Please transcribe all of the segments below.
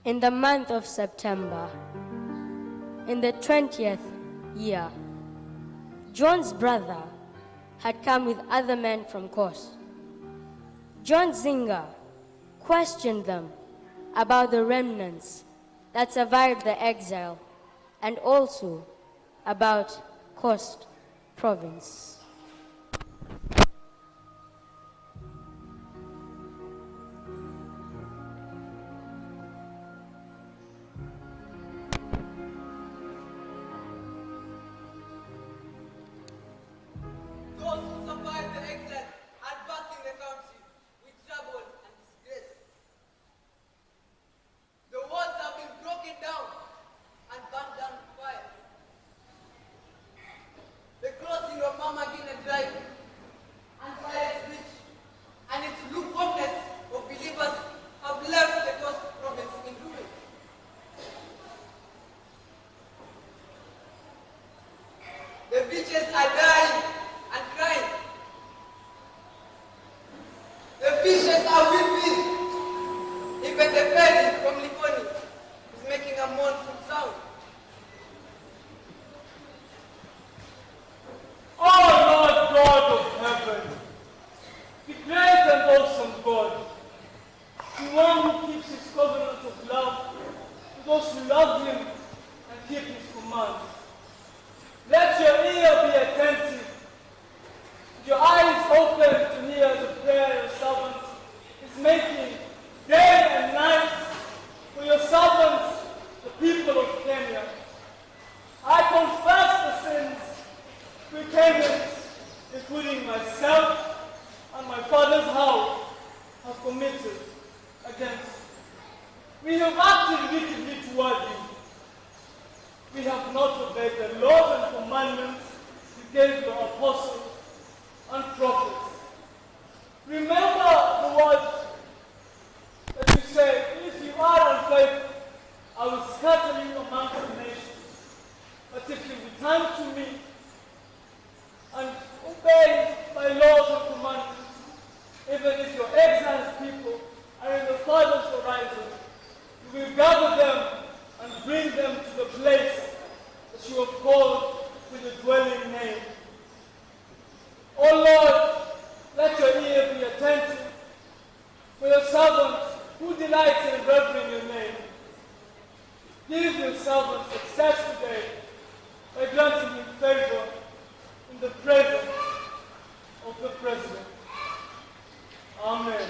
In the month of September, in the 20th year, John's brother had come with other men from Kos. John Zinger questioned them about the remnants that survived the exile and also about Kos province. Those who survived the exile are back in the country with trouble and disgrace. The walls have been broken down and burned down with fire. The crossing of Mama Gina Drive and Fire Bridge and its lukewarmness of believers have left the Coast province in ruins. The beaches are dying and crying. The fishes are weeping. Even the ferry from Likoni is making a mournful sound. Oh Lord God of heaven, the great and awesome God, the one who keeps his covenant of love to those who love him and keep his commands. Let your ear be attentive, your eyes open to hear the prayer your servant is making day and night for your servants, the people of Kenya. I confess the sins we Kenyans, including myself and my father's house, have committed against you. We have acted wickedly toward you. We have not obeyed the laws and commandments you gave your apostles and prophets. Remember the words that you said, if you are unfaithful, I will scatter you amongst the nations. But if you return to me and obey my laws and commandments, even if your exiled people are in the farthest horizon, you will gather them and bring them to the place that you have called with a dwelling name. O Lord, let your ear be attentive for your servant who delights in revering your name. Give your servant success today by granting him favor in the presence of the President. Amen.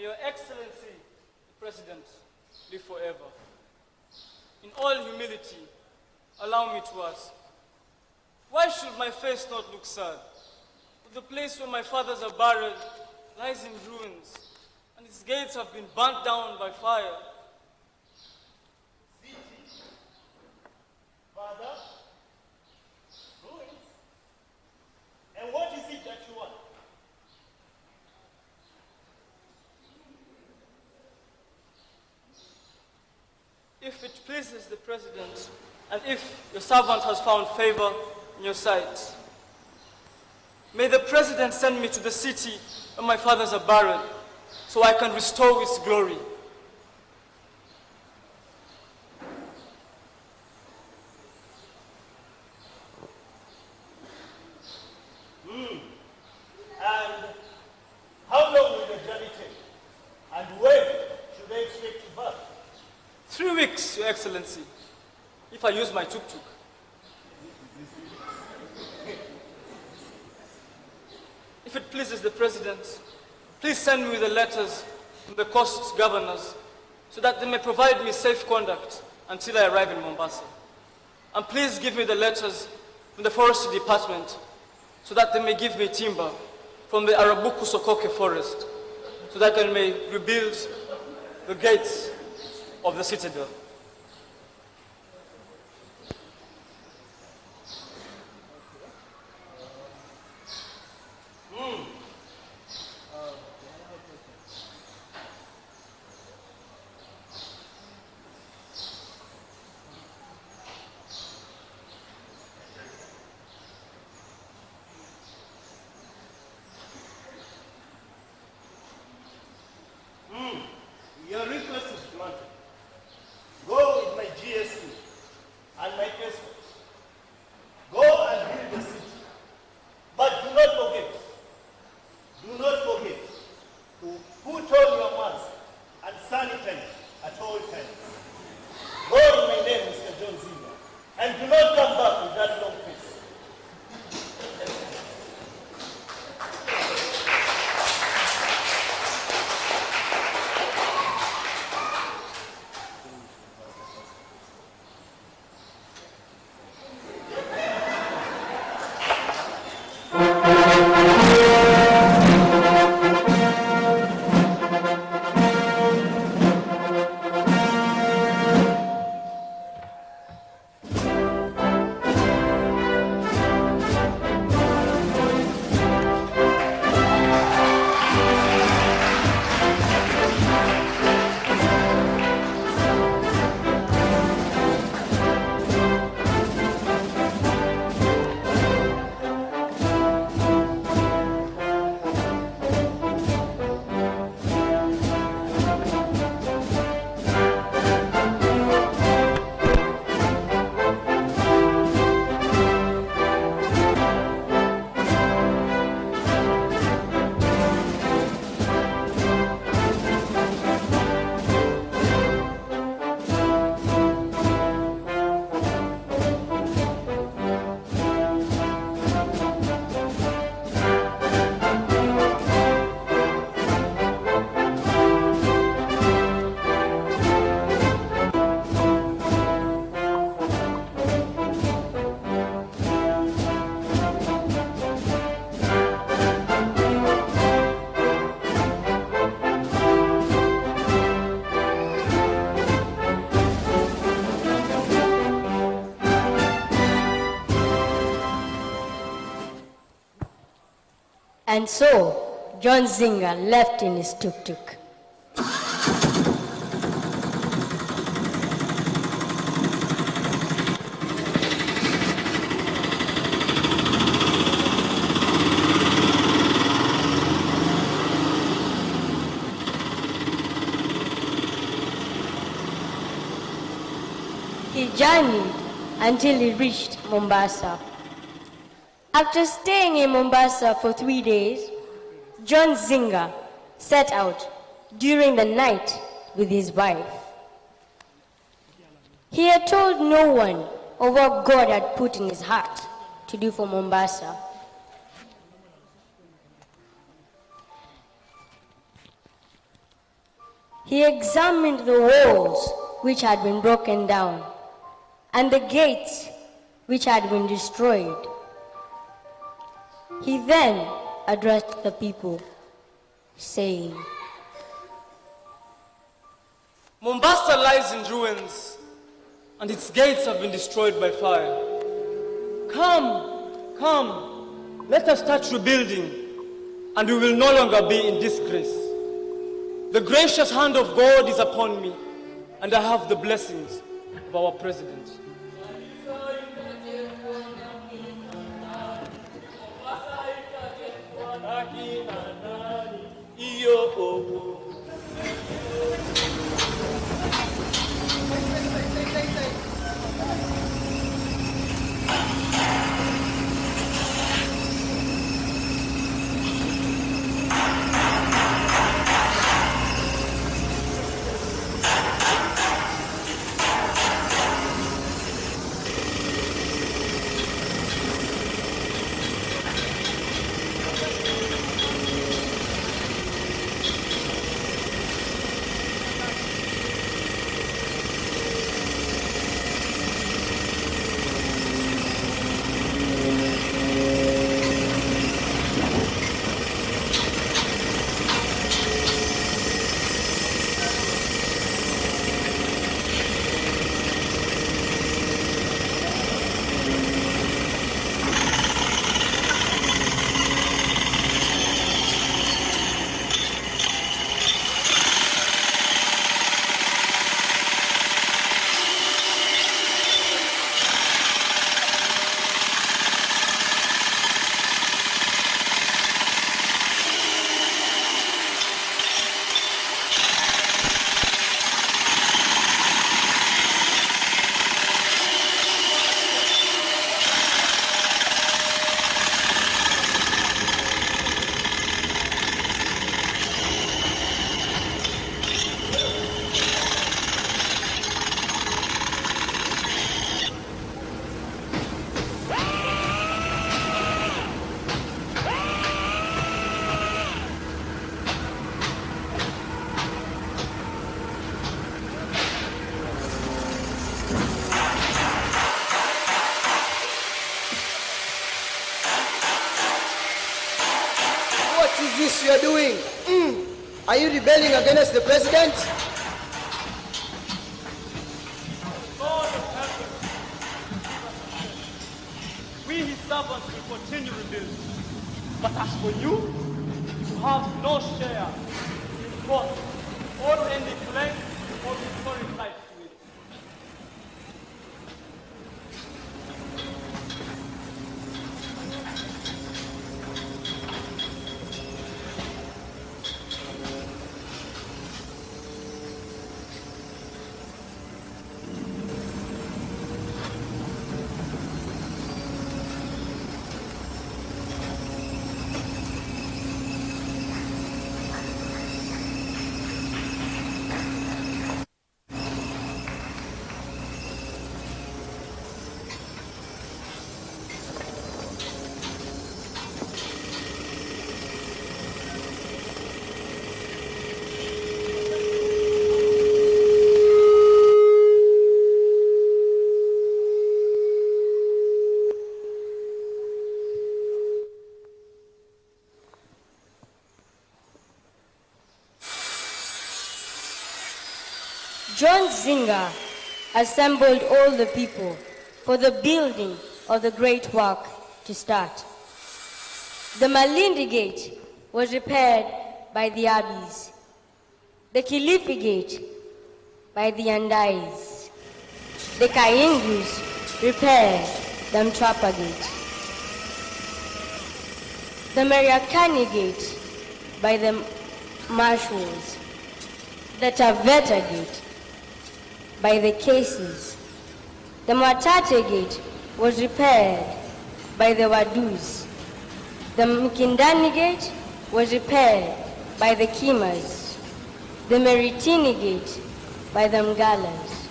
Your Excellency, the President, live forever. In all humility, allow me to ask, why should my face not look sad? The place where my fathers are buried lies in ruins, and its gates have been burnt down by fire. Father, ruins? And what is it that you want? If it pleases the President, and if your servant has found favor in your sight, may the President send me to the city where my fathers are buried, so I can restore its glory. And how long will the journey take? And when should I expect you back? 3 weeks, Your Excellency, if I use my tuk-tuk. If it pleases the President, please send me the letters from the coast governors so that they may provide me safe conduct until I arrive in Mombasa. And please give me the letters from the Forestry Department so that they may give me timber from the Arabuku Sokoke forest so that I may rebuild the gates of the citadel. Your request is granted. Go with my GSU and my escort. Go and build the city. But do not forget to put on your mask and sanitize at all times. Go in my name, Mr. John Zimmer, and do not come back with that long face. And so, John Zinger left in his tuk-tuk. He journeyed until he reached Mombasa. After staying in Mombasa for 3 days, John Zinger set out during the night with his wife. He had told no one of what God had put in his heart to do for Mombasa. He examined the walls which had been broken down, and the gates which had been destroyed. He then addressed the people, saying, Mombasa lies in ruins, and its gates have been destroyed by fire. Come, come, let us start rebuilding, and we will no longer be in disgrace. The gracious hand of God is upon me, and I have the blessings of our president. What is this you are doing? Are you rebelling against the president? God of heaven, we his servants will continue rebuilding. But as for you, you have no share in God or any claim or historic life to it. John Zinga assembled all the people for the building of the great work to start. The Malindi Gate was repaired by the Abis, the Kilifi Gate by the Andais, the Kaingus repaired the Mtwapa Gate, the Mariakani Gate by the Marshalls, the Taveta Gate by the Cases. The Mwatate Gate was repaired by the Wadus. The Mkindani Gate was repaired by the Kimas. The Meritini Gate by the Mgalas.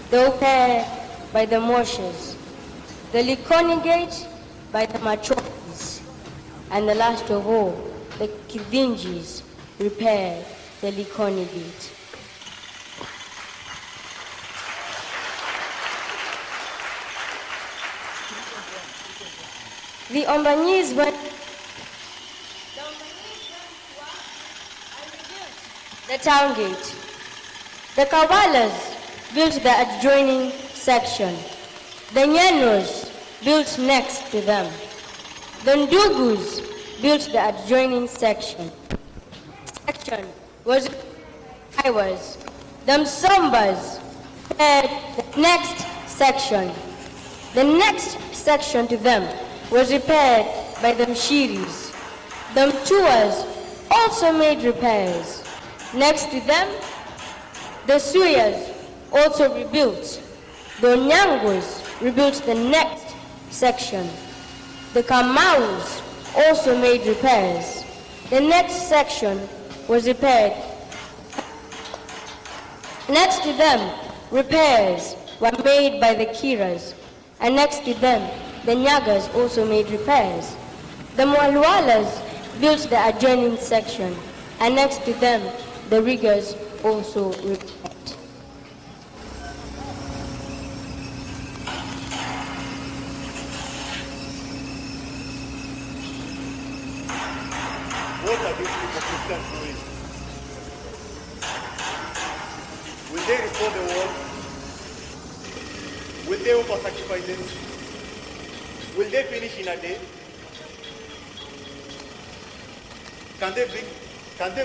The Upe by the Moshas. The Likoni Gate by the Machokis. And the last of all, the Kivinjis repaired the Likoni beat. The Ombanyis went the town gate. The Kawalas built the adjoining section. The Nyanos built next to them. The Ndugus built the adjoining section. Was I was. The Msombas had the next section. The next section to them was repaired by the Mshiris. The Mtuas also made repairs. Next to them, the Suyas also rebuilt. The Onyangos rebuilt the next section. The Kamaus also made repairs. The next section was repaired. Next to them, repairs were made by the Kiras, and next to them, the Nyagas also made repairs. The Mwalwalas built the adjoining section, and next to them, the Riggers also repaired. What are these people Christians doing? Will they restore the wall? Will they offer sacrifices? Will they finish in a day? Can they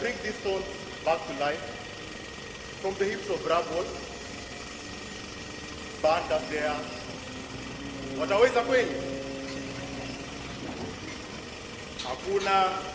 bring these stones back to life from the heaps of rubble, burned up there? Wataweza kweli? Hakuna.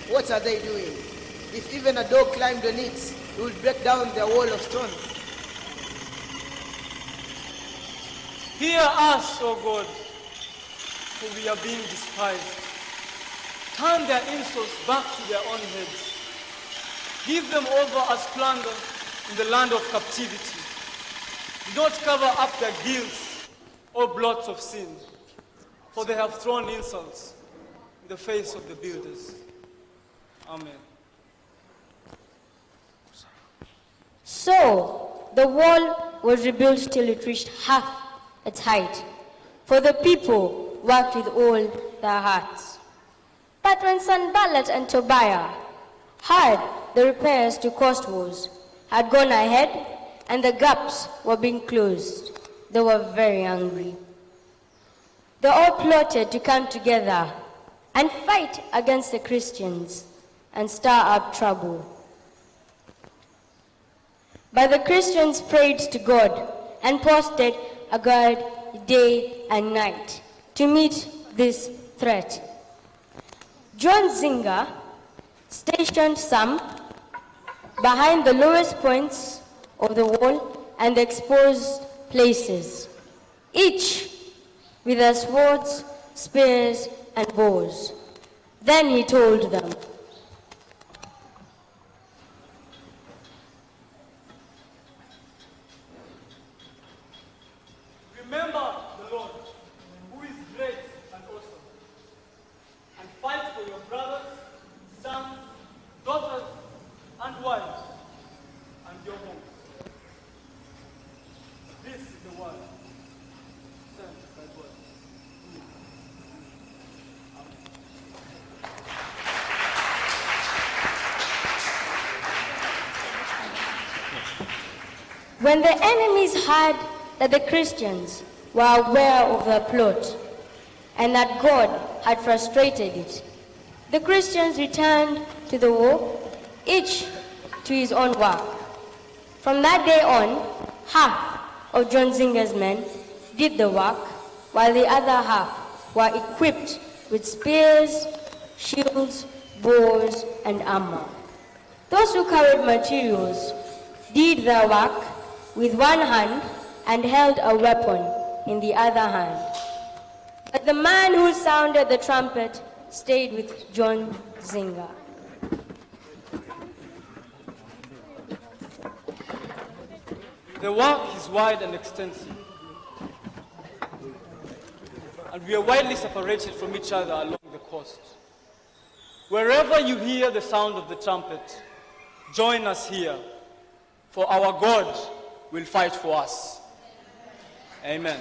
What are they doing? If even a dog climbed on it, it would break down the wall of stone. Hear us, O God, for we are being despised. Turn their insults back to their own heads. Give them over as plunder in the land of captivity. Do not cover up their guilt or blots of sin, for they have thrown insults in the face of the builders. Amen. So the wall was rebuilt till it reached half its height, for the people worked with all their hearts. But when Sanballat and Tobiah heard the repairs to coast walls had gone ahead and the gaps were being closed, they were very angry. They all plotted to come together and fight against the Christians and stir up trouble. But the Christians prayed to God and posted a guard day and night to meet this threat. John Zinga stationed some behind the lowest points of the wall and the exposed places, each with their swords, spears, and bows. Then he told them, Remember the Lord, who is great and awesome, and fight for your brothers, sons, daughters, and wives, and your homes. This is the word sent by God. when the enemies heard that the Christians were aware of their plot and that God had frustrated it, the Christians returned to the war, each to his own work. From that day on, half of John Zinga's men did the work, while the other half were equipped with spears, shields, bows, and armor. Those who carried materials did their work with one hand and held a weapon in the other hand. But the man who sounded the trumpet stayed with John Zinga. The work is wide and extensive, and we are widely separated from each other along the coast. Wherever you hear the sound of the trumpet, join us here, for our God will fight for us. Amen.